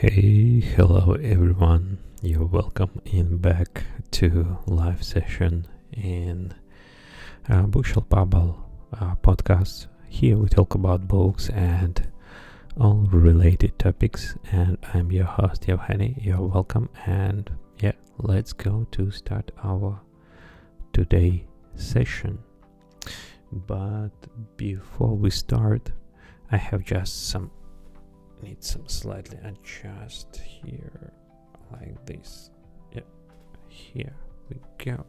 Hey, hello everyone. You're welcome in back to live session in Bookshelf Babble podcast. Here we talk about books and all related topics. And I'm your host Yevgeny. You're welcome. And yeah, let's go to start our today session. But before we start, I have just need some slightly adjust here like this. Yep, here we go.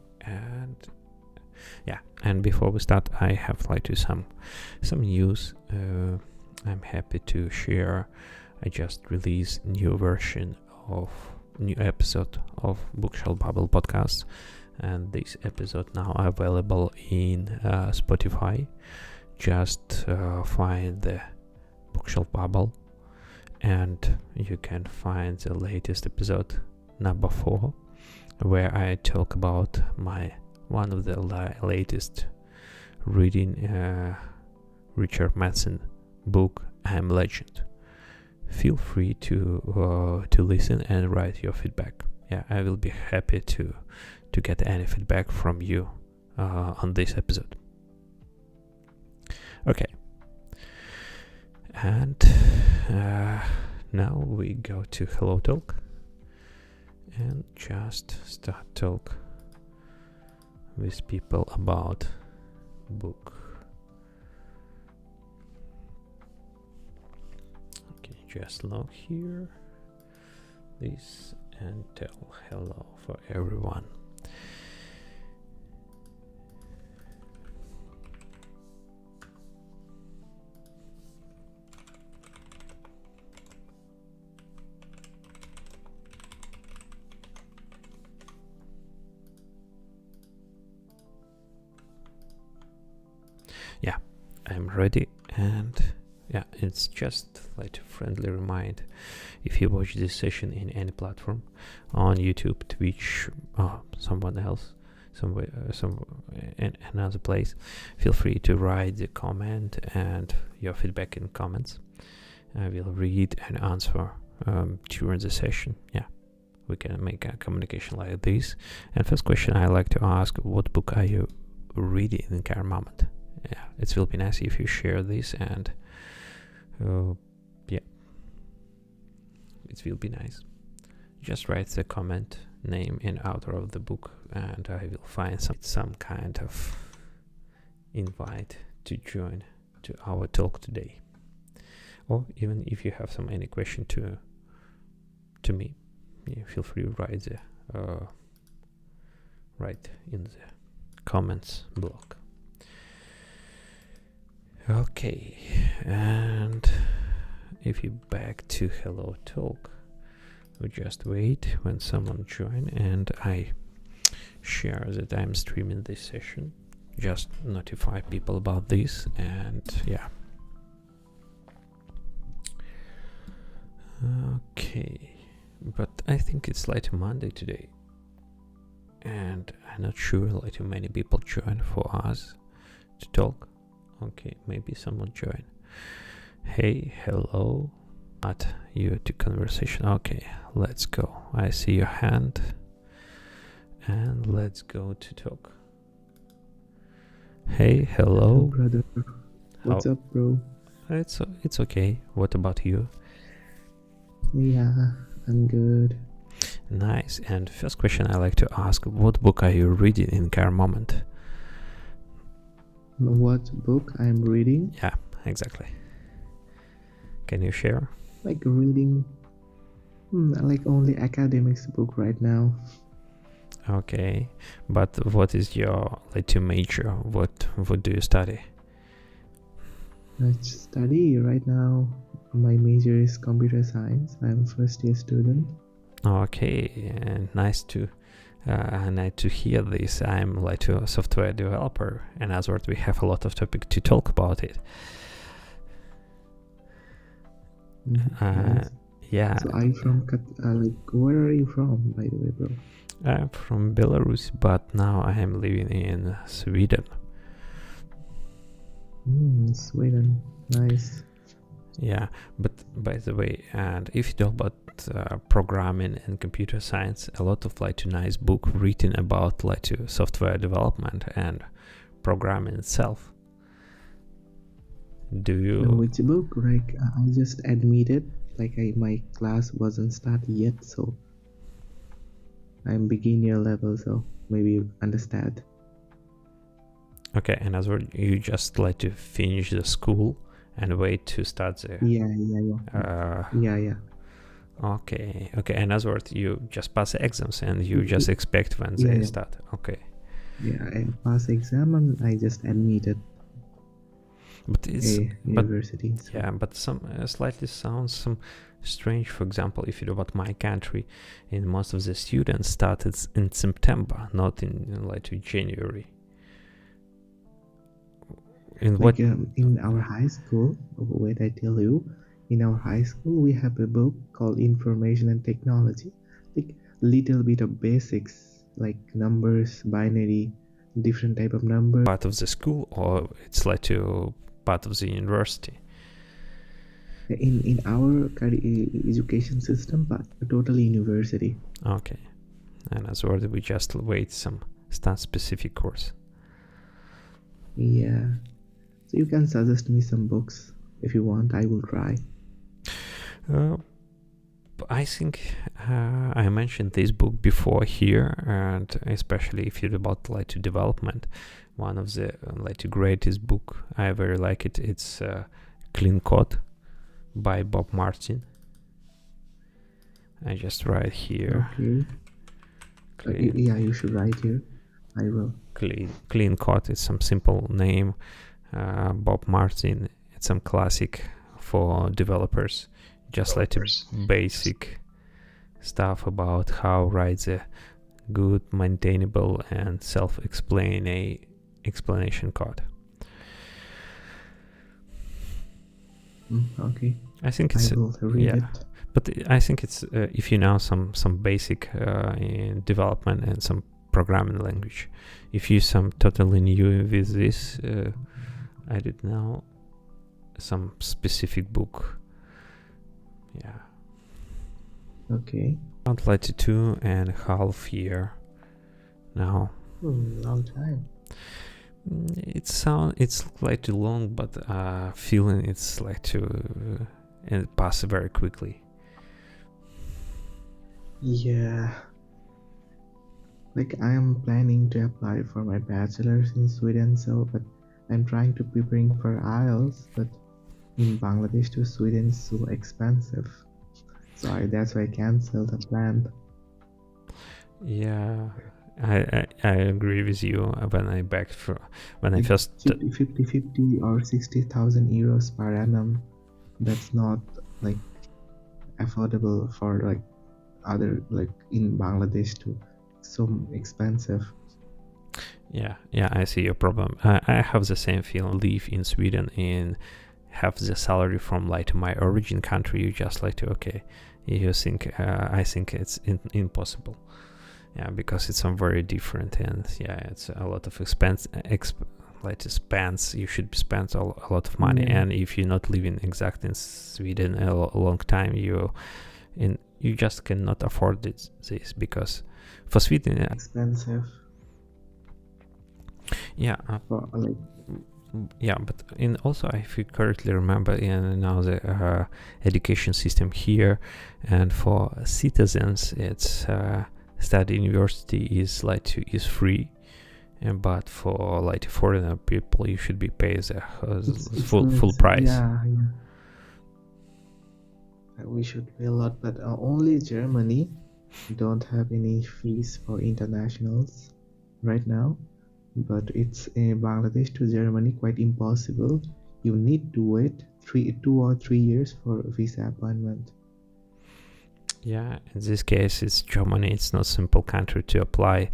And before we start, I have some news. I'm happy to share. I just released new episode of Bookshelf Babble podcast, and this episode now available in Spotify. Just find the Bookshelf Babble and you can find the latest episode, number 4, where I talk about one of the latest reading, Richard Matheson book, I'm Legend. Feel free to listen and write your feedback. Yeah, I will be happy to get any feedback from you on this episode. Okay. And now we go to Hello Talk and just start talk with people about book. Okay, just log here this and tell hello for everyone. Yeah, I'm ready, and yeah, it's just like a friendly reminder. If you watch this session in any platform, on YouTube, Twitch, or someone else, in another place, feel free to write the comment and your feedback in comments. I will read and answer during the session. Yeah, we can make a communication like this. And first question I like to ask: what book are you reading in current moment? Yeah, it will be nice if you share this, and yeah, it will be nice. Just write the comment, name and author of the book, and I will find some kind of invite to join to our talk today. Or even if you have any question to me, yeah, feel free to write in the comments block. Okay, and if you back to Hello Talk, we just wait when someone join, and I share that I'm streaming this session. Just notify people about this, and yeah. Okay, but I think it's like Monday today, and I'm not sure like many people join for us to talk. Okay, maybe someone join. Hey, hello. Add you to conversation. Okay, let's go. I see your hand. And let's go to talk. Hey, hello. Brother. What's up, bro? It's okay. What about you? Yeah, I'm good. Nice. And first question I like to ask: what book are you reading in current moment? What book I'm reading? Yeah, exactly. Can you share? Like reading, like only academics book right now. Okay, but what is your major? What do you study? I study right now. My major is computer science. I'm first year student. Okay, and nice to hear this. I'm like a software developer, and as well we have a lot of topic to talk about it. Nice. Yeah. So I'm from where are you from, by the way, bro? I'm from Belarus, but now I am living in Sweden. Sweden, nice. Yeah, but by the way, and if you talk about programming and computer science, a lot of like nice book written about like software development and programming itself. Do you? Which book? Like I just admitted, like my class wasn't started yet, so I'm beginner level, so maybe you understand. Okay, and as well, you just like to finish the school and wait to start the. Yeah. Okay. And as well, you just pass the exams and you just expect when they start. Okay. Yeah, I pass exam and I just admitted. But it's university. So. Yeah, but some slightly sounds some strange. For example, if you know about my country, in most of the students started in September, not in like January. In our high school, wait, I tell you, in our high school we have a book called Information and Technology, like little bit of basics like numbers, binary, different type of numbers. Part of the school, or it's like part of the university? In our education system, but totally university. Okay, and as well, we just wait some specific course. Yeah. So you can suggest me some books if you want. I will try. I think I mentioned this book before here, and especially if you're about like development, one of the like greatest book. I very like it. It's Clean Code by Bob Martin. I just write here. Okay. Yeah, you should write here. I will. Clean Code is some simple name. Bob Martin, it's some classic for developers, just like basic stuff about how write the good, maintainable, and explanation code. Okay. I think it's I will read it. But I think it's if you know some basic in development and some programming language. If you some totally new with this, I don't know, some specific book. Yeah. Okay. About like 2.5 years now. Long time. It's like too long, but feeling it's like and it passes very quickly. Yeah. Like I am planning to apply for my bachelor's in Sweden, but I'm trying to preparing for IELTS, but in Bangladesh to Sweden is so expensive. So that's why I canceled the plan. Yeah, I agree with you. When I first 50 or 60,000 euros per annum, that's not like affordable for like other like in Bangladesh too. So expensive. Yeah, I see your problem. I have the same feeling. Live in Sweden and have the salary from like my origin country. You just like you think I think it's impossible. Yeah, because it's very different, and yeah, it's a lot of expense. You should spend a lot of money, and if you're not living exactly in Sweden a long time, you just cannot afford this because for Sweden expensive. Yeah, but also if you correctly remember, in now the education system here, and for citizens, it's study university is is free, but for like foreigner people, you should be paid the full price. Yeah. We should pay a lot, but only Germany don't have any fees for internationals right now. But it's Bangladesh to Germany quite impossible. You need to wait 2 or 3 years for a visa appointment. Yeah, in this case, it's Germany. It's not a simple country to apply,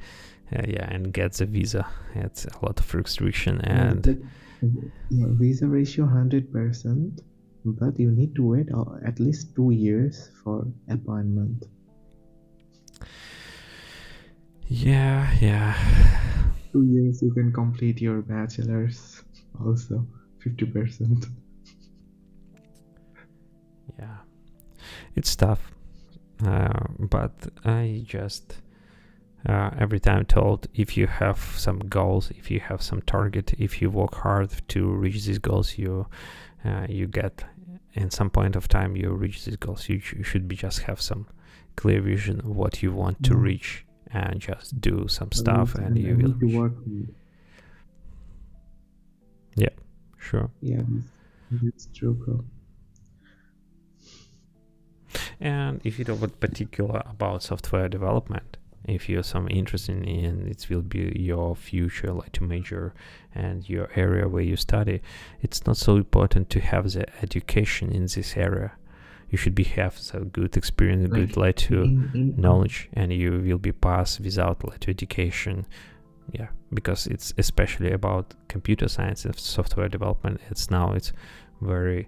and get the visa. It's a lot of restriction and visa ratio 100%, but you need to wait at least 2 years for appointment. Yeah. 2 years you can complete your bachelor's also 50%. Yeah, it's tough, but I just every time told, if you have some goals, if you have some target, if you work hard to reach these goals, you get, in some point of time you reach these goals. You should be just have some clear vision of what you want to reach, and just do some stuff, and you will reach. Work. Yeah, sure. Yeah, that's true, bro. And if you know what particular about software development, if you're some interested in it will be your future, like to major and your area where you study, it's not so important to have the education in this area. You should have a good experience, good like to knowledge, and you will be pass without like education. Yeah, because it's especially about computer science and software development. It's very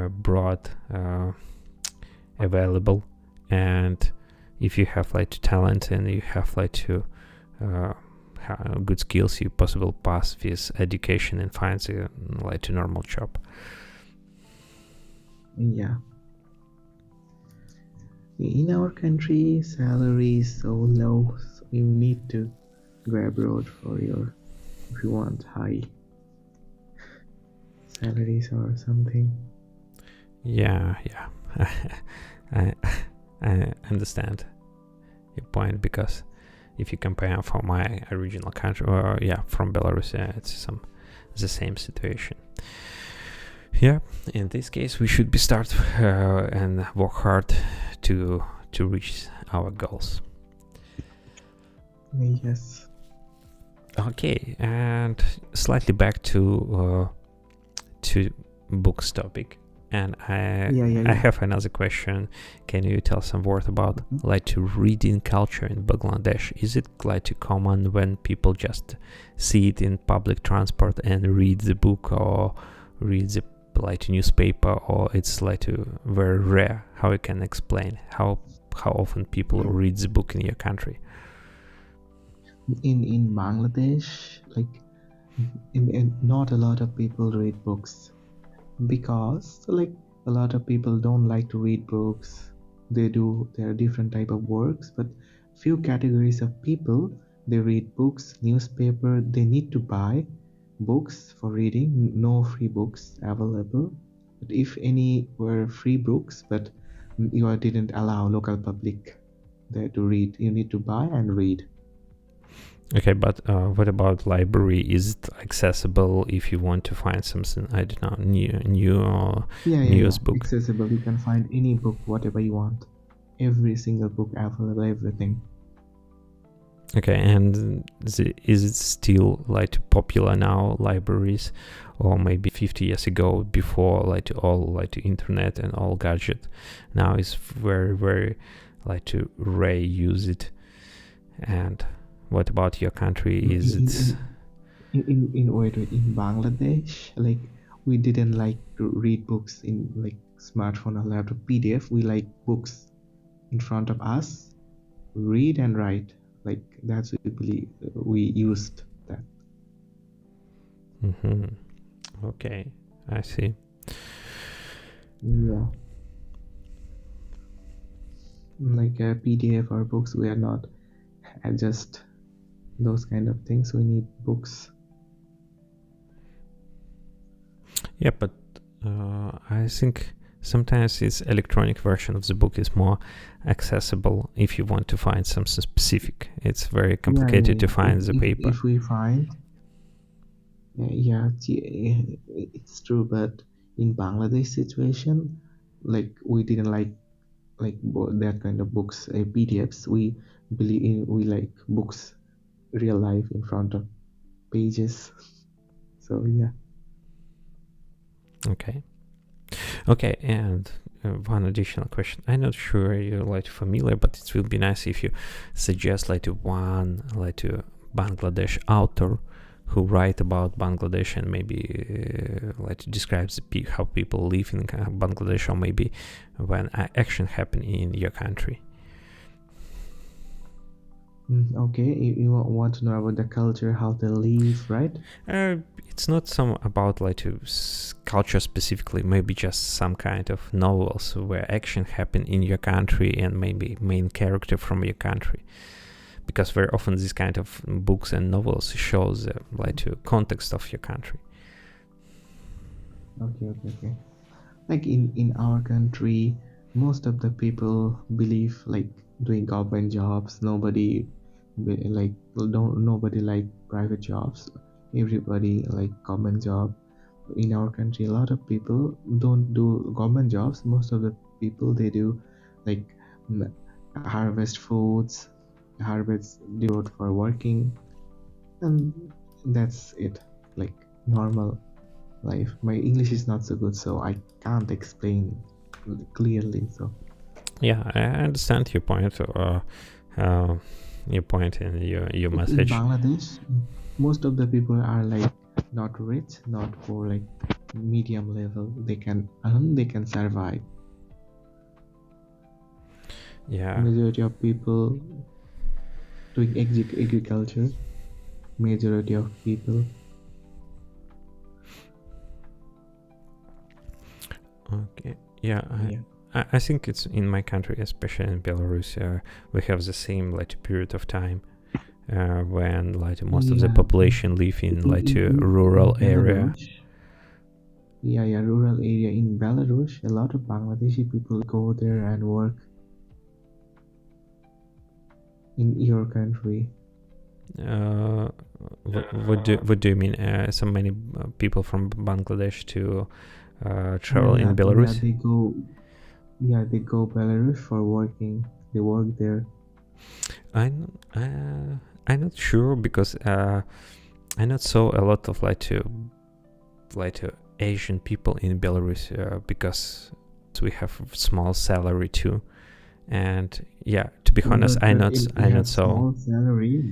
broad, available, and if you have like talent and you have like to good skills, you possible pass this education and find a like a normal job. Yeah. In our country, salary is so low, so you need to go abroad if you want high salaries or something. Yeah. I understand your point, because if you compare from my original country, or from Belarus, it's the same situation. Yeah, in this case, we should be start and work hard to reach our goals. Yes. Okay, and slightly back to books topic, and I have another question. Can you tell some word about like to reading culture in Bangladesh? Is it like too common when people just see it in public transport and read the book, or read the like newspaper, or it's like very rare? How you can explain how often people read the book in your country? In Bangladesh, like not a lot of people read books, because like a lot of people don't like to read books. There are different type of works, but few categories of people, they read books, newspaper. They need to buy books for reading. No free books available. But if any were free books, but you didn't allow local public there to read, you need to buy and read. Okay, but what about library? Is it accessible if you want to find something, I don't know, new news book? Accessible. You can find any book, whatever you want. Every single book available, everything. Okay, and is it still like popular now, libraries, or maybe 50 years ago, before like all like internet and all gadget? Now it's very, very like to rare use it. And what about your country? Is it in Bangladesh, like we didn't like to read books in like smartphone or laptop PDF. We like books in front of us, read and write. Like that's what we believe. We used that. Okay, I see. Yeah. Like a PDF or books, we are not adjust those kind of things. We need books. Yeah, but I think sometimes this electronic version of the book is more accessible if you want to find something specific. It's very complicated to find the paper. If we find, it's true. But in Bangladesh situation, like we didn't like that kind of books, PDFs. We like books, real life in front of pages. So yeah. Okay, and one additional question. I'm not sure you're like familiar, but it will be nice if you suggest like one like a Bangladesh author who write about Bangladesh, and maybe like describes how people live in Bangladesh, or maybe when action happen in your country. Okay, you want to know about the culture, how they live, right? it's not some about like to culture specifically, maybe just some kind of novels where action happen in your country and maybe main character from your country, because very often this kind of books and novels shows like to context of your country. Okay. Like in our country, most of the people believe like doing government jobs. Nobody nobody like private jobs. Everybody like government job. In our country, a lot of people don't do government jobs. Most of the people, they do like harvest foods, harvest the road for working, and that's it. Like normal life. My English is not so good, so I can't explain clearly. So Yeah, I understand your point. Your point and your message. in Bangladesh, most of the people are like not rich, not poor, like medium level. They can earn, they can survive. Yeah. Majority of people doing agriculture. Majority of people. Okay. Yeah. I think it's in my country, especially in Belarus, we have the same like period of time when like most of the population live in like a rural area. Rural area in Belarus. A lot of Bangladeshi people go there and work. In your country. What do you mean? So many people from Bangladesh to travel in Belarus? They go Belarus for working. They work there. I'm not sure, because I not saw a lot of like to Asian people in Belarus, because we have small salary too, and yeah, to be honest, I not saw. Small salary.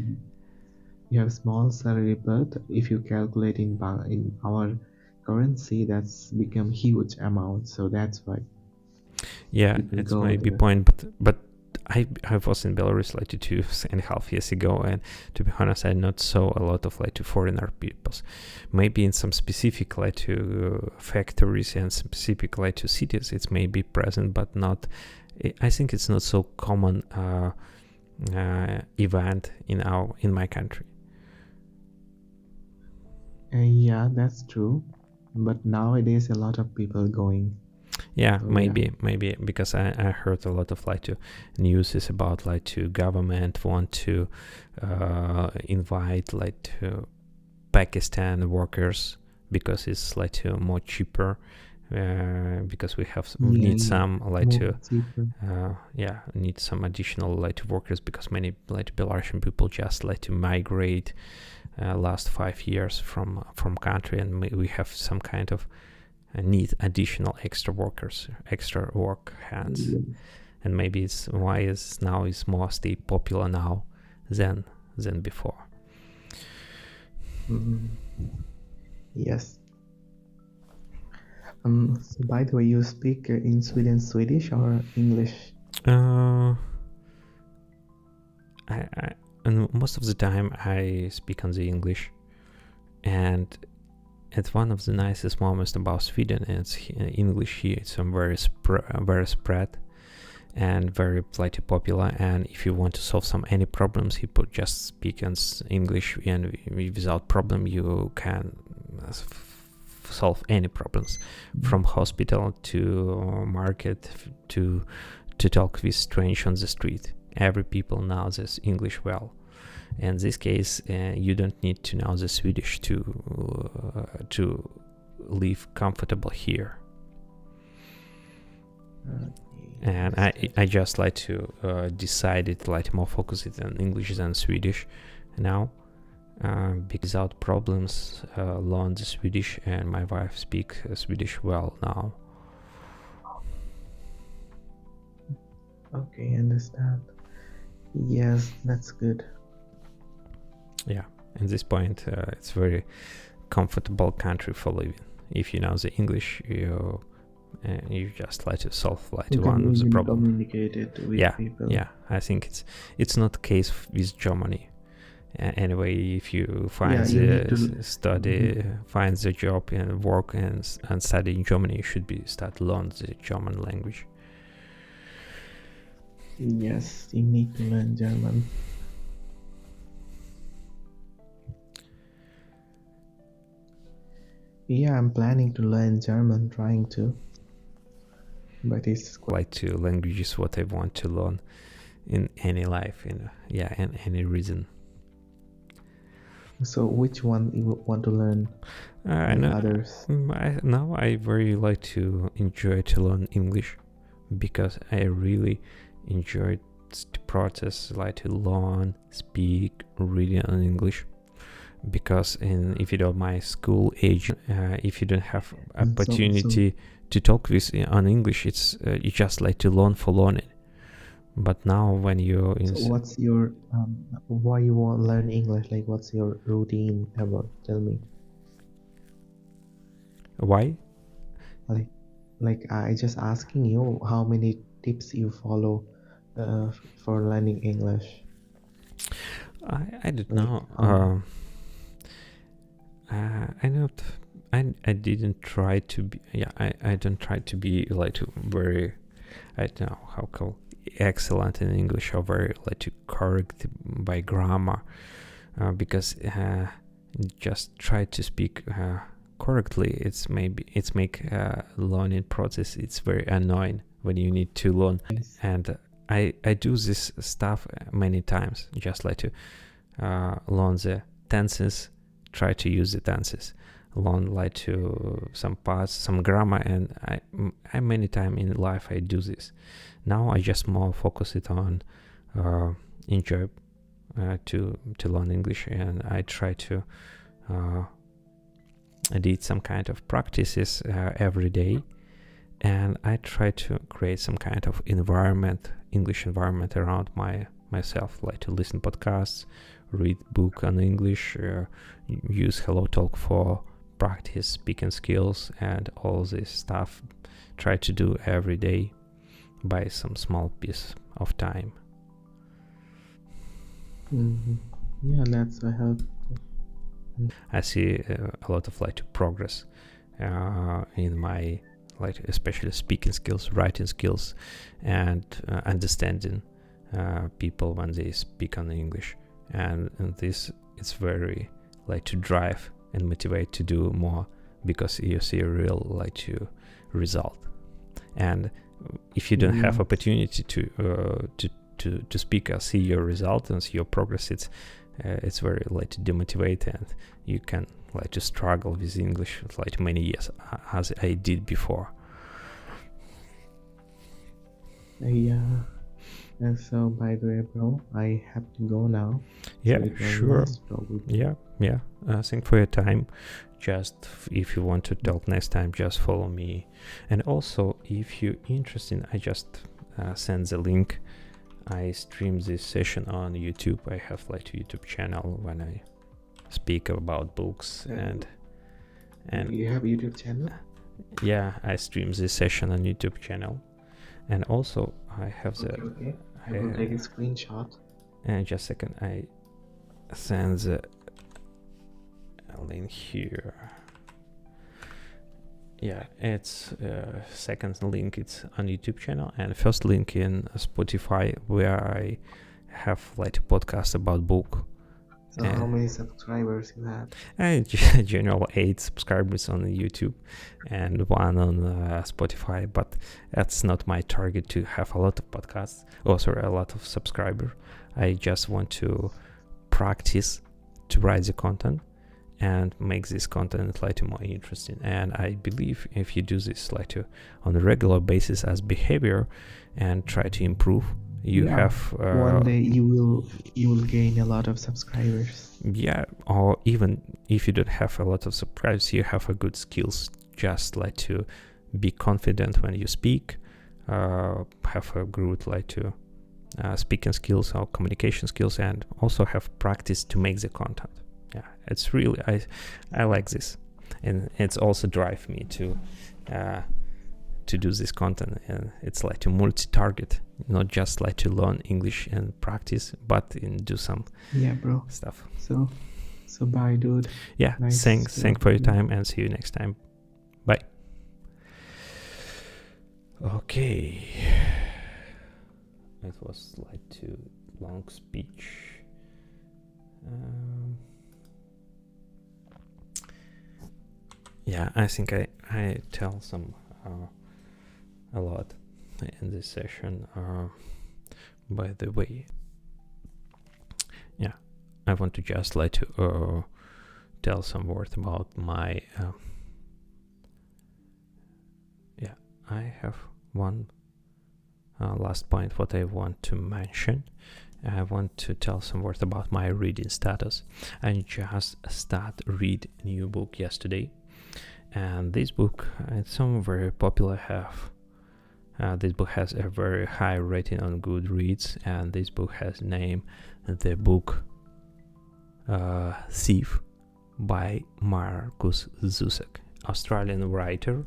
You have small salary, but if you calculate in our currency, that's become huge amount. So that's why. Yeah, it's maybe point, but I was in Belarus like 2.5 years ago, and to be honest, I not saw a lot of like to foreigner peoples. Maybe in some specific like to factories and specific like to cities, it's maybe present, but not. I think it's not so common event in my country. Yeah, that's true. But nowadays, a lot of people going. Yeah, so maybe because I heard a lot of like to news is about like to government want to invite like to Pakistan workers because it's like to more cheaper, because we need some like to need some additional like to workers, because many like Belarusian people just like to migrate last 5 years from country, and we have some kind of need additional extra workers, extra work hands, and maybe it's why is mostly popular now than before. Yes. So by the way, you speak in Sweden Swedish or English? And most of the time I speak on the English, and it's one of the nicest moments about Sweden. It's English here. It's very spread and very popular. And if you want to solve any problems, you just speak in English, and without problem you can solve any problems, from hospital to market to talk with strangers on the street. Every people knows this English well. In this case, you don't need to know the Swedish to live comfortable here. And I just like to decided like more focus it on English than Swedish now, because without problems learn the Swedish, and my wife speaks Swedish well now. Okay, understand. Yes, that's good. Yeah, at this point, it's very comfortable country for living. If you know the English, you just like to solve one of the problems. Communicate it with people. Yeah, I think it's not the case with Germany. Anyway, if you find you need to study, find the job and work and study in Germany, you should start learn the German language. Yes, you need to learn German. Yeah, I'm planning to learn German, trying to. But it's Like to languages what I want to learn in any life, in any reason. So which one you want to learn? I know Others. Now I very like to enjoy to learn English, because I really enjoy the process, like to learn, speak, reading in English. Because if you don't my school age, if you don't have opportunity to talk with on English, it's you just like to learn for learning. But now when you're in So what's your why you want to learn English? Like, what's your routine about? Tell me. Why? Like I just asking you how many tips you follow for learning English. I don't know. I didn't try to be. I don't try to be like very. I don't know how called excellent in English or very like to correct by grammar, because just try to speak correctly. It's make learning process. It's very annoying when you need to learn. Yes. And I do this stuff many times, just like to learn the tenses, try to use the tenses, learn like to some parts, some grammar, and I many time in life I do this. Now I just more focus it on enjoy to learn English, and I try to I did some kind of practices every day, and I try to create some kind of English environment around myself, like to listen podcasts, read book on English, use HelloTalk for practice speaking skills, and all this stuff try to do every day by some small piece of time. Mm-hmm. Yeah, that's helpful. I see a lot of like progress in my like especially speaking skills, writing skills, and understanding people when they speak on English, and this it's very like to drive and motivate to do more, because you see a real like to result. And if you don't have opportunity to speak or see your result and see your progress, it's very like to demotivate, and you can like to struggle with English like many years as I did before. Yeah. And so, by the way, bro, I have to go now. Yeah, so sure. Yeah. Thanks for your time. Just if you want to talk next time, just follow me. And also, if you're interested, I just send the link. I stream this session on YouTube. I have like a YouTube channel when I speak about books, and you have a YouTube channel? Yeah, I stream this session on YouTube channel, and also I have the. Okay. I will take a screenshot. And just a second, I send the link here. Yeah, it's second link, it's on YouTube channel, and first link in Spotify, where I have like a podcast about book. So how many subscribers you have? General 8 subscribers on YouTube and 1 on Spotify, but that's not my target to have a lot of podcasts. A lot of subscribers. I just want to practice to write the content and make this content like more interesting. And I believe if you do this like on a regular basis as behavior and try to improve, you have one day you will gain a lot of subscribers. Yeah, or even if you don't have a lot of subscribers, you have a good skills, just like to be confident when you speak, have a good like to speaking skills or communication skills, and also have practice to make the content. Yeah, it's really I like this, and it's also drive me to to do this content, and it's like to multi-target, not just like to learn English and practice, but do some bro. stuff. So bye, dude. Yeah, Nice thanks for your time, and see you next time. Bye. Okay, it was like too long speech. Yeah, I think I tell some a lot in this session. By the way, yeah, I want to just like to tell some words about my I have one last point what I want to mention. I want to tell some words about my reading status. I just start read new book yesterday, and this book, it's some very popular this book has a very high rating on Goodreads, and this book has name the book Thief by Markus Zusak, Australian writer.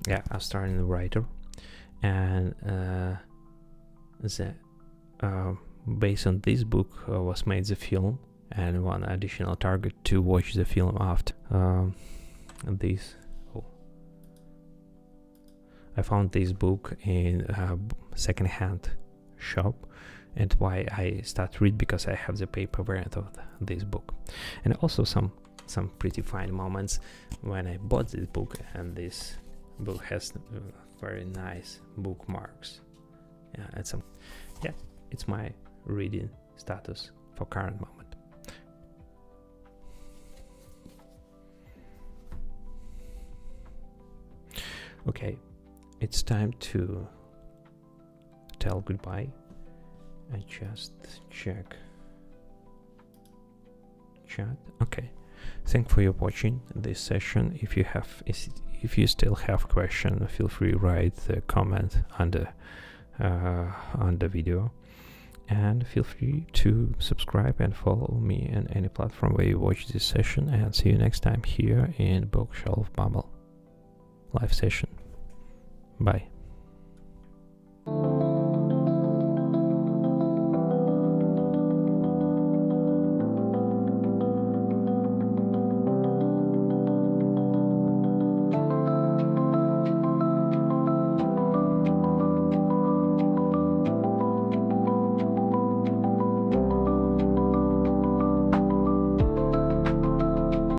Yeah, Australian writer. And based on this book was made the film, and one additional target to watch the film after this. I found this book in a second-hand shop, and why I start read, because I have the paper variant of this book, and also some pretty fine moments when I bought this book, and this book has very nice bookmarks. It's my reading status for current moment. Okay, it's time to tell goodbye. I just check chat. Okay, thank for your watching this session. If you still have question, feel free to write a comment under the video, and feel free to subscribe and follow me in any platform where you watch this session, and see you next time here in Bookshelf Babble live session. Bye.